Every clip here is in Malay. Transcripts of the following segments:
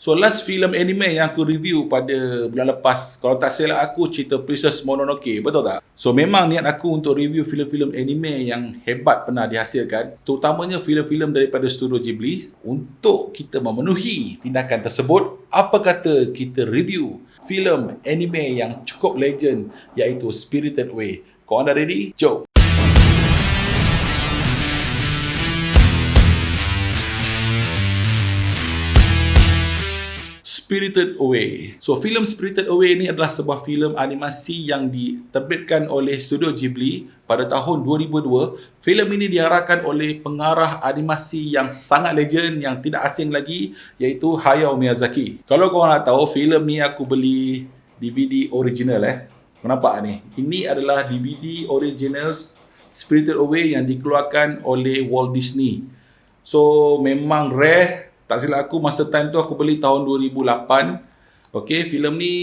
So last film anime yang aku review pada bulan lepas, kalau tak silap aku, cerita Princess Mononoke, betul tak? So memang niat aku untuk review filem-filem anime yang hebat pernah dihasilkan, terutamanya filem-filem daripada studio Ghibli. Untuk kita memenuhi tindakan tersebut, apa kata kita review filem anime yang cukup legend, iaitu Spirited Away. Korang dah ready? Jom! Spirited Away. So, filem Spirited Away ni adalah sebuah filem animasi yang diterbitkan oleh Studio Ghibli pada tahun 2002. Filem ini diarahkan oleh pengarah animasi yang sangat legend, yang tidak asing lagi, iaitu Hayao Miyazaki. Kalau korang nak tahu, filem ni aku beli DVD original Kau nampak ni? Ini adalah DVD original Spirited Away yang dikeluarkan oleh Walt Disney. So, memang rare. Tak silap aku, masa time tu aku beli tahun 2008. Okey, filem ni,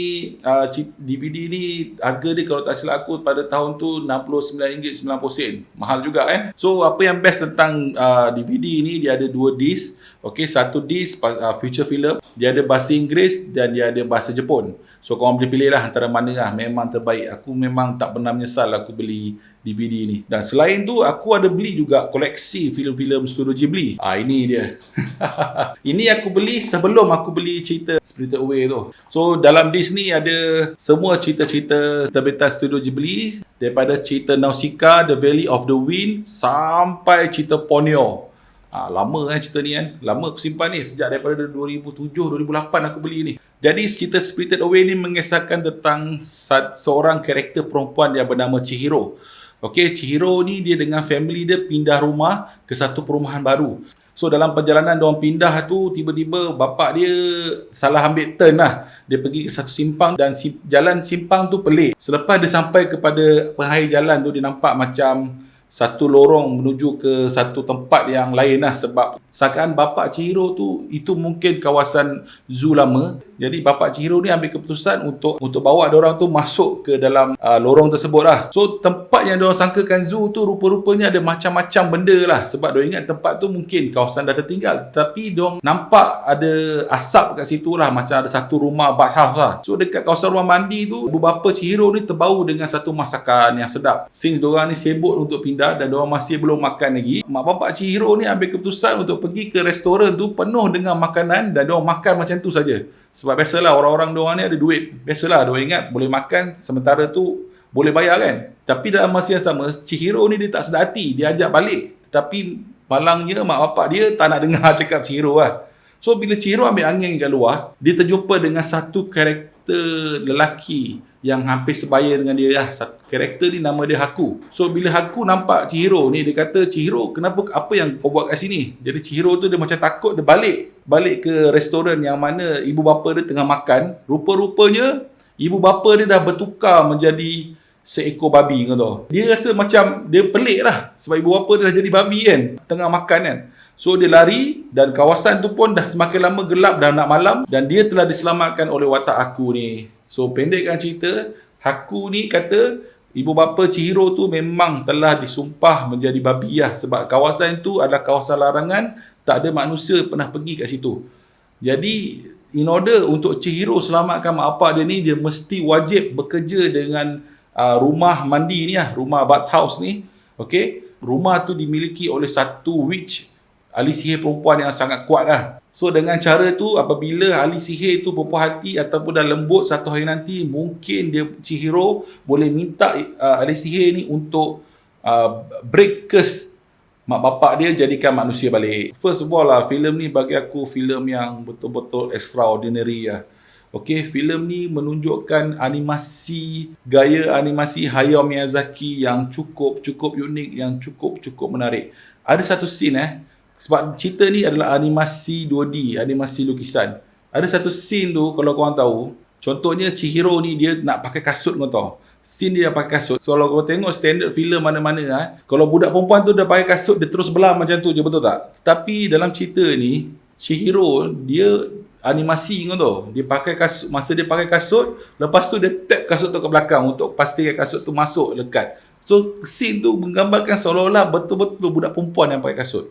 DVD ni, harga dia kalau tak silap aku pada tahun tu RM69.90. Mahal juga So, apa yang best tentang DVD ni, dia ada 2 disc. Okey, satu disc feature film, dia ada bahasa Inggeris dan dia ada bahasa Jepun. So, korang boleh pilih lah antara mana lah. Memang terbaik. Aku memang tak pernah menyesal aku beli DVD ni. Dan selain tu, aku ada beli juga koleksi filem-filem Studio Ghibli. Ini dia. Ini aku beli sebelum aku beli cerita Spirited Away tu. So, dalam disc ni ada semua cerita-cerita terbitan Studio Ghibli. Daripada cerita Nausicaa, The Valley of the Wind, sampai cerita Ponyo. Lama cerita ni Lama aku simpan ni. Sejak daripada 2007-2008 aku beli ni. Jadi cerita Spirited Away ni mengisahkan tentang seorang karakter perempuan yang bernama Chihiro. Okey, Chihiro ni dia dengan family dia pindah rumah ke satu perumahan baru. So dalam perjalanan diorang pindah tu, tiba-tiba bapak dia salah ambil turn lah. Dia pergi ke satu simpang dan jalan simpang tu pelik. Selepas dia sampai kepada pengakhir jalan tu, dia nampak macam satu lorong menuju ke satu tempat yang lain lah. Sebab seakan bapak Chihiro tu, itu mungkin kawasan zoo lama. Jadi bapak Chihiro ni ambil keputusan untuk bawa diorang tu masuk ke dalam lorong tersebut lah. So tempat yang diorang sangkakan zoo tu, rupa-rupanya ada macam-macam benda lah. Sebab diorang ingat tempat tu mungkin kawasan dah tertinggal. Tapi diorang nampak ada asap kat situ lah. Macam ada satu rumah bathhouse lah. So dekat kawasan rumah mandi tu, ibu bapa Chihiro ni terbau dengan satu masakan yang sedap. Since diorang ni sibuk untuk pindah dan diorang masih belum makan lagi, mak bapak Chihiro ni ambil keputusan untuk pergi ke restoran tu penuh dengan makanan dan diorang makan macam tu saja. Sebab biasalah orang-orang diorang ni ada duit. Biasalah diorang ingat boleh makan sementara tu boleh bayar kan. Tapi dalam masa yang sama, Chihiro ni dia tak sedar hati, dia ajak balik. Tapi malangnya mak bapak dia tak nak dengar cakap Chihiro lah. So bila Chihiro ambil angin kat luar, dia terjumpa dengan satu karakter lelaki yang hampir sebaya dengan dia lah. Karakter ni nama dia Haku. So bila Haku nampak Chihiro ni, dia kata, "Chihiro, kenapa, apa yang kau buat kat sini?" Jadi Chihiro tu dia macam takut, dia balik ke restoran yang mana ibu bapa dia tengah makan. Rupa-rupanya ibu bapa dia dah bertukar menjadi seekor babi kata. Dia rasa macam dia pelik lah sebab ibu bapa dia dah jadi babi kan, tengah makan kan. So dia lari dan kawasan tu pun dah semakin lama gelap, dah nak malam, dan dia telah diselamatkan oleh watak Haku ni. So pendekkan cerita, Haku ni kata ibu bapa Chihiro tu memang telah disumpah menjadi babi lah. Sebab kawasan tu adalah kawasan larangan, tak ada manusia pernah pergi kat situ. Jadi in order untuk Chihiro selamatkan mak bapak dia ni, dia mesti wajib bekerja dengan rumah mandi ni lah, rumah bathhouse ni. Okay? Rumah tu dimiliki oleh satu witch, ahli sihir perempuan yang sangat kuat lah. So dengan cara tu, apabila ahli sihir tu berpuas hati ataupun dah lembut, satu hari nanti mungkin dia Chihiro boleh minta ahli sihir ni untuk break curse mak bapak dia, jadikan manusia balik. First of all lah, filem ni bagi aku filem yang betul-betul extraordinary lah. Okay, filem ni menunjukkan gaya animasi Hayao Miyazaki yang cukup unik, yang cukup menarik. Ada satu scene sebab cerita ni adalah animasi 2D, animasi lukisan. Ada satu scene tu, kalau korang tahu, contohnya Chihiro ni dia nak pakai kasut, kau tahu. Scene dia pakai kasut. So, kalau kau tengok standard filem mana-mana, kalau budak perempuan tu dah pakai kasut, dia terus belah macam tu je, betul tak? Tapi dalam cerita ni, Chihiro, dia animasi, kau tahu. Dia pakai kasut, masa dia pakai kasut, lepas tu dia tap kasut tu ke belakang untuk pastikan kasut tu masuk lekat. So, scene tu menggambarkan seolah-olah betul-betul budak perempuan yang pakai kasut.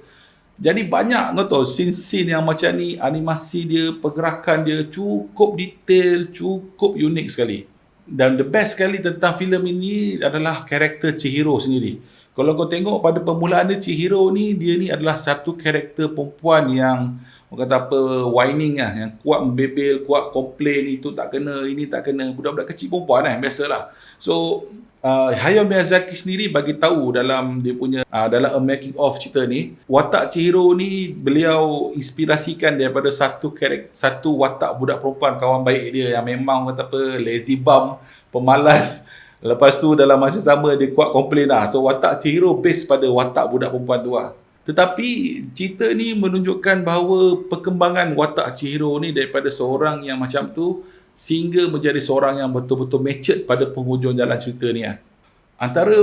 Jadi banyak kau tahu scene-scene yang macam ni, animasi dia, pergerakan dia cukup detail, cukup unik sekali. Dan the best sekali tentang filem ini adalah karakter Chihiro sendiri. Kalau kau tengok pada permulaan dia, Chihiro ni, dia ni adalah satu karakter perempuan yang orang kata apa, whining lah, yang kuat membebel, kuat komplain, itu tak kena, ini tak kena. Budak-budak kecil perempuan biasalah. So Hayao Miyazaki sendiri bagi tahu dalam dia punya dalam a making of cerita ni, watak Chihiro ni beliau inspirasikan daripada satu watak budak perempuan kawan baik dia yang memang kata apa, lazy bum, pemalas. Lepas tu dalam masa sama dia kuat komplain lah. So watak Chihiro based pada watak budak perempuan tu lah. Tetapi cerita ni menunjukkan bahawa perkembangan watak Chihiro ni daripada seorang yang macam tu sehingga menjadi seorang yang betul-betul matured pada penghujung jalan cerita ni. Antara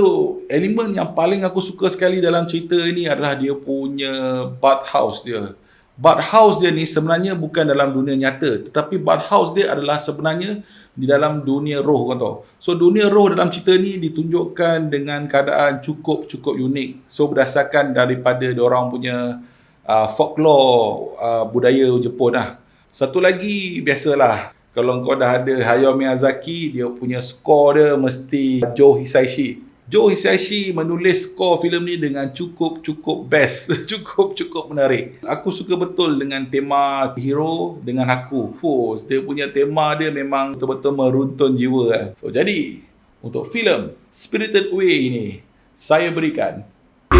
elemen yang paling aku suka sekali dalam cerita ni adalah dia punya bathhouse dia. Bathhouse dia ni sebenarnya bukan dalam dunia nyata, tetapi bathhouse dia adalah sebenarnya di dalam dunia roh, kau tahu. So dunia roh dalam cerita ni ditunjukkan dengan keadaan cukup unik. So berdasarkan daripada diorang punya folklore budaya Jepun lah. Satu lagi biasalah, kalau kau dah ada Hayao Miyazaki, dia punya skor dia mesti Joe Hisaishi. Joe Hisaishi menulis skor filem ni dengan cukup best, cukup menarik. Aku suka betul dengan tema hero dengan aku. Dia punya tema dia memang betul-betul meruntun jiwa. So jadi untuk filem Spirited Away ini saya berikan A+.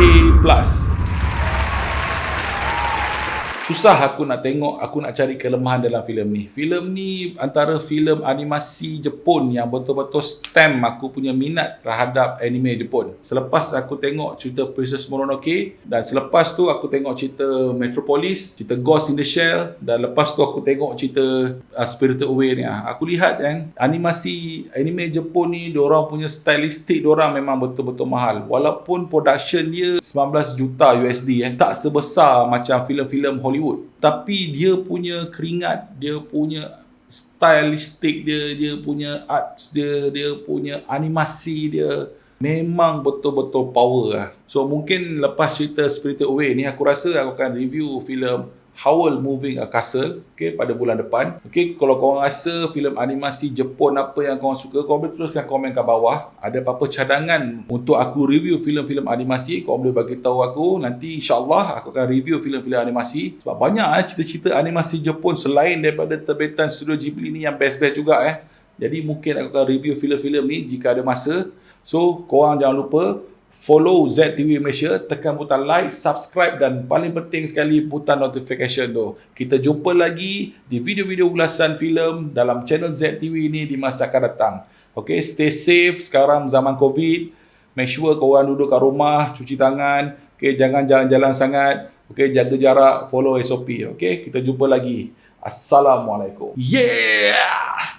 Susah aku nak tengok, aku nak cari kelemahan dalam filem ni. Filem ni antara filem animasi Jepun yang betul-betul stamp aku punya minat terhadap anime Jepun. Selepas aku tengok cerita Princess Mononoke, dan selepas tu aku tengok cerita Metropolis, cerita Ghost in the Shell, dan lepas tu aku tengok cerita Spirited Away ni. Aku lihat kan, animasi anime Jepun ni, diorang punya stylistik diorang memang betul-betul mahal. Walaupun production dia 19 juta USD tak sebesar macam filem-filem Hollywood, tapi dia punya keringat, dia punya stylistik dia punya arts dia punya animasi dia memang betul-betul power lah. So mungkin lepas cerita Spirited Away ni, aku rasa aku akan review filem Howl Moving Castle, pada bulan depan. Kalau korang rasa filem animasi Jepun apa yang korang suka, korang boleh teruskan komen kat bawah. Ada apa-apa cadangan untuk aku review filem-filem animasi, korang boleh bagi tahu aku. Nanti insya-Allah aku akan review filem-filem animasi. Sebab banyak cerita-cerita animasi Jepun selain daripada terbitan Studio Ghibli ni yang best-best juga. Jadi mungkin aku akan review filem-filem ni jika ada masa. So korang jangan lupa follow ZTV Malaysia, tekan butang like, subscribe, dan paling penting sekali butang notification tu. Kita jumpa lagi di video-video ulasan filem dalam channel ZTV ni di masa akan datang. Stay safe sekarang zaman COVID. Make sure korang duduk kat rumah, cuci tangan, jangan jalan-jalan sangat, jaga jarak, follow SOP. Kita jumpa lagi. Assalamualaikum. Yeah!